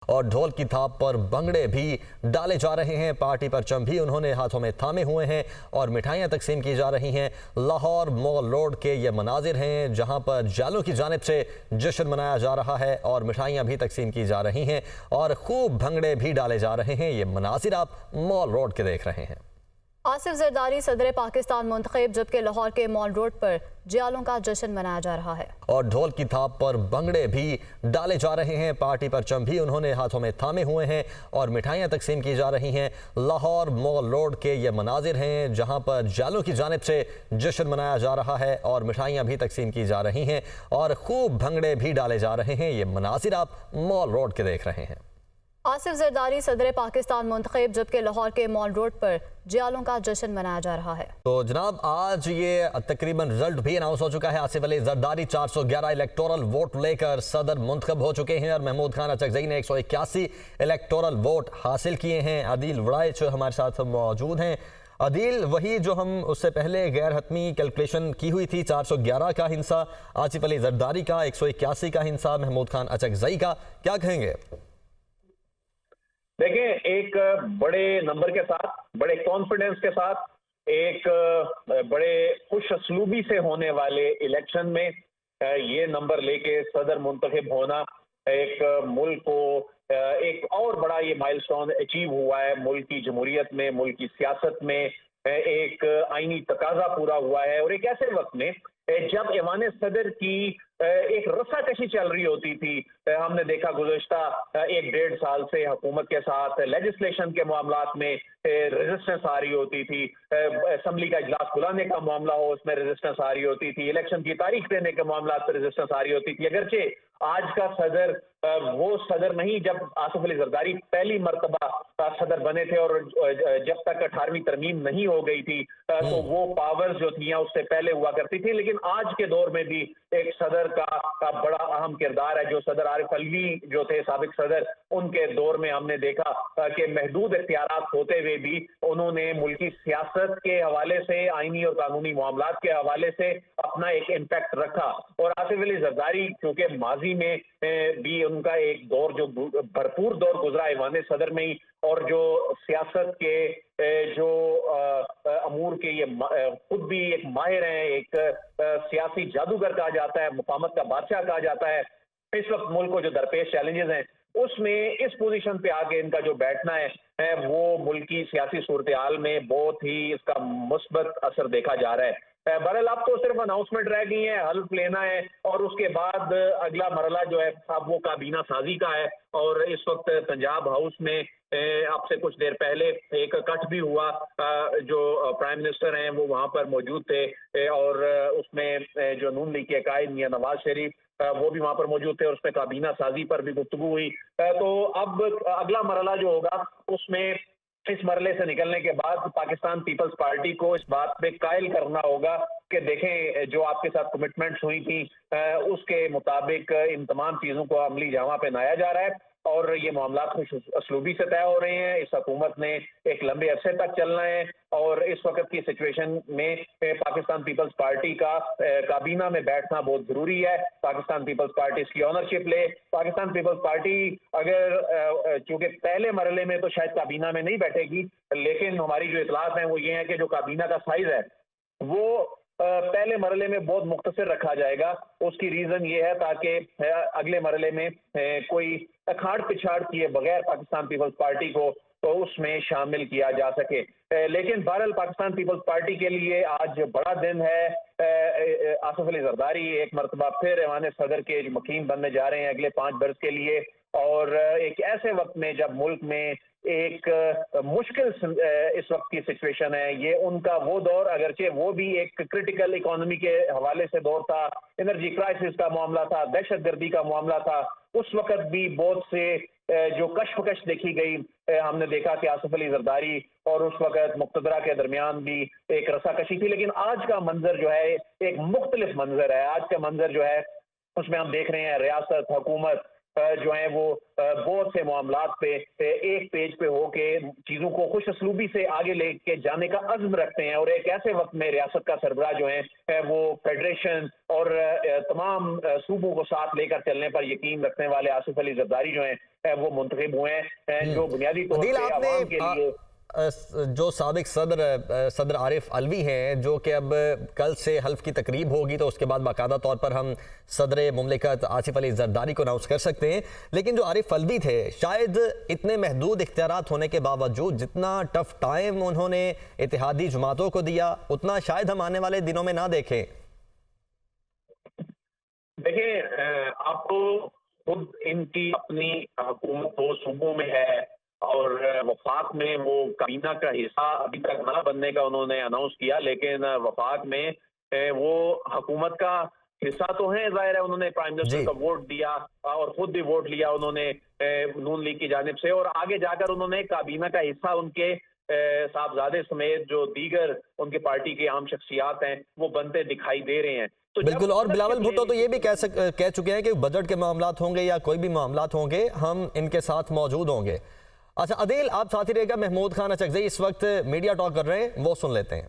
और ढोल की थाप पर भंगड़े भी डाले जा रहे हैं। पार्टी परचम भी उन्होंने हाथों में थामे हुए हैं और मिठाइयां तकसीम की जा रही हैं। लाहौर मॉल रोड के ये मनाजिर हैं जहां पर जालों की जानिब से जश्न मनाया जा रहा है और मिठाइयां भी तकसीम की जा रही हैं और खूब भंगड़े भी डाले जा रहे हैं। ये मनाजिर आप मॉल रोड के देख रहे हैं। आसिफ जरदारी सदर पाकिस्तान मुंतखब, जबकि लाहौर के मॉल रोड पर जियालों का जश्न मनाया जा रहा है और ढोल की थाप पर भंगड़े भी डाले जा रहे हैं। पार्टी परचम भी उन्होंने हाथों में थामे हुए हैं और मिठाइयां तकसीम की जा रही हैं। लाहौर मॉल रोड के ये मनाजिर हैं जहां पर जालों की जानिब से जश्न मनाया जा रहा है और मिठाइयां भी तकसीम की जा रही हैं और खूब भंगड़े भी डाले जा रहे हैं। ये मनाजिर आप मॉल रोड के देख रहे हैं। आसिफ जरदारी सदर पाकिस्तान मुंतखब, जबकि लाहौर के मॉल रोड पर जियालों का जश्न मनाया जा रहा है। तो जनाब, आज ये तकरीबन रिजल्ट भी अनाउंस हो चुका है। आसिफ अली जरदारी 411 इलेक्टोरल वोट लेकर सदर मुंतखब हो चुके हैं और महमूद खान अचकजई ने 181 इलेक्टोरल वोट हासिल किए हैं। अदील वड़ाइच हमारे साथ मौजूद हैं। अदील, वही जो हम उससे पहले गैर हतमी कैलकुलेशन की हुई थी, 411 का हिस्सा आसिफ अली जरदारी का, 181 का हिस्सा महमूद खान अचकजई का, क्या कहेंगे? देखें, एक बड़े नंबर के साथ, बड़े कॉन्फिडेंस के साथ, एक बड़े खुश असलूबी से होने वाले इलेक्शन में ये नंबर लेके सदर मुंतखब होना, एक मुल्क को एक और बड़ा ये माइलस्टोन अचीव हुआ है। मुल्क की जमहूरियत में, मुल्क की सियासत में एक आईनी तकाजा पूरा हुआ है। और एक ऐसे वक्त में जब ऐवान सदर की एक रस्साकशी चल रही होती थी, हमने देखा गुज़श्ता 1-1.5 साल से हुकूमत के साथ लेजिस्लेशन के मामलात में रेजिस्टेंस आ रही होती थी। असम्बली का इजलास बुलाने का मामला हो, उसमें रेजिस्टेंस आ रही होती थी। इलेक्शन की तारीख देने के मामला पर रेजिस्टेंस आ रही होती थी। अगरचे आज का सदर वो सदर नहीं जब आसिफ अली जरदारी पहली मरतबा सदर बने थे और जब तक 18वीं तरमीम नहीं हो गई थी तो वो पावर्स जो थी उससे पहले हुआ करती थी। लेकिन आज के दौर में भी एक सदर का बड़ा अहम किरदार है। जो सदर आरिफ अलवी जो थे साबिक सदर, उनके दौर में हमने देखा कि महदूद इख्तियारात होते हुए भी उन्होंने मुल्की सियासत के हवाले से, आईनी और कानूनी मामलात के हवाले से अपना एक इम्पैक्ट रखा। और आसिफ अली जरदारी क्योंकि माजी में भी उनका एक दौर जो भरपूर दौर गुजरा ऐवान सदर में ही, और जो सियासत के जो अमूर के ये खुद भी एक माहिर हैं, एक सियासी जादूगर कहा जाता है, मुकामत का बादशाह कहा जाता है। इस वक्त मुल्क को जो दरपेश चैलेंजेस हैं उसमें इस पोजीशन पे आके इनका जो बैठना है वो मुल्क की सियासी सूरत हाल में बहुत ही इसका मुस्बत असर देखा जा रहा है। बहरहाल अब तो सिर्फ अनाउंसमेंट रह गई है, हल्फ लेना है और उसके बाद अगला मरला जो है अब वो काबीना साजी का है। और इस वक्त पंजाब हाउस में अब से कुछ देर पहले एक कट भी हुआ, जो प्राइम मिनिस्टर हैं वो वहां पर मौजूद थे और उसमें जो नून लीग के कायद मियां नवाज शरीफ वो भी वहां पर मौजूद थे और उसमें काबीना साजी पर भी गुफ्तगू हुई। तो अब अगला मरला जो होगा उसमें इस मरले से निकलने के बाद पाकिस्तान पीपल्स पार्टी को इस बात पे कायल करना होगा कि देखें जो आपके साथ कमिटमेंट्स हुई थी उसके मुताबिक इन तमाम चीज़ों को अमली जामा पहनाया जा रहा है और ये मामला खुश असलूबी से तय हो रहे हैं। इस हुकूमत ने एक लंबे अरसे तक चलना है और इस वक्त की सिचुएशन में पाकिस्तान पीपल्स पार्टी का काबीना में बैठना बहुत जरूरी है। पाकिस्तान पीपल्स पार्टी इसकी ऑनरशिप ले। पाकिस्तान पीपल्स पार्टी अगर चूंकि पहले मरले में तो शायद काबीना में नहीं बैठेगी, लेकिन हमारी जो इतलात हैं वो ये है कि जो काबीना का साइज है वो पहले मरले में बहुत मुख्तसर रखा जाएगा। उसकी रीजन ये है ताकि अगले मरले में कोई अखाड़ पिछाड़ किए बगैर पाकिस्तान पीपल्स पार्टी को तो उसमें शामिल किया जा सके। लेकिन बहरहाल पाकिस्तान पीपल्स पार्टी के लिए आज बड़ा दिन है। आसिफ अली जरदारी एक मरतबा फिर ऐवान सदर के मकीन बनने जा रहे हैं अगले 5 बरस के लिए और एक ऐसे वक्त में जब मुल्क में एक मुश्किल इस वक्त की सिचुएशन है। ये उनका वो दौर, अगरचे वो भी एक क्रिटिकल इकोनॉमी के हवाले से दौर था, एनर्जी क्राइसिस का मामला था, दहशत गर्दी का मामला था, उस वक्त भी बहुत से जो कशमकश देखी गई। हमने देखा कि आसिफ अली जरदारी और उस वक्त मुक्तदरा के दरमियान भी एक रसाकशी थी। लेकिन आज का मंजर जो है एक मुख्तलिफ मंजर है। आज का मंजर जो है उसमें हम देख रहे हैं रियासत, हुकूमत जो है वो बहुत से मामलात पे एक पेज पे होके चीजों को खुश असलूबी से आगे लेके जाने का अज़्म रखते हैं। और एक ऐसे वक्त में रियासत का सरबराह जो है वो फेडरेशन और तमाम सूबों को साथ लेकर चलने पर यकीन रखने वाले आसिफ अली जरदारी जो हैं वो मुंतखब हुए हैं, जो बुनियादी तौर अदील, पे अवाम के लिए जो साबिक सदर आरिफ अलवी हैं, जो कि अब कल से हल्फ की तकरीब होगी तो उसके बाद बाकायदा तौर पर हम सदर मुमलिकत आसिफ अली जरदारी को अनाउंस कर सकते हैं, लेकिन जो आरिफ अलवी थे शायद इतने महदूद इख्तियारात होने के बावजूद जितना टफ टाइम उन्होंने इत्तेहादी जमातों को दिया उतना शायद हम आने वाले दिनों में ना देखें। देखिए, आपको खुद इनकी अपनी हुकूमत दो सूबों में है और वफाक में वो काबीना का हिस्सा अभी तक ना बनने का उन्होंने अनाउंस किया, लेकिन वफाक में वो हुकूमत का हिस्सा तो है, जाहिर है उन्होंने प्राइम मिनिस्टर का वोट दिया और खुद भी वोट लिया उन्होंने नून लीग की जानिब से, और आगे जाकर उन्होंने काबीना का हिस्सा उनके साहबजादे समेत जो दीगर उनके पार्टी के आम शख्सियात हैं वो बनते दिखाई दे रहे हैं। तो बिल्कुल, और बिलावल भुट्टो तो ये भी कह चुके हैं कि बजट के मामलात होंगे या कोई भी मामलात होंगे हम इनके साथ मौजूद होंगे। अच्छा अदील, आप साथ ही रहेगा। महमूद खान अचकज़ई इस वक्त मीडिया टॉक कर रहे हैं, वो सुन लेते हैं।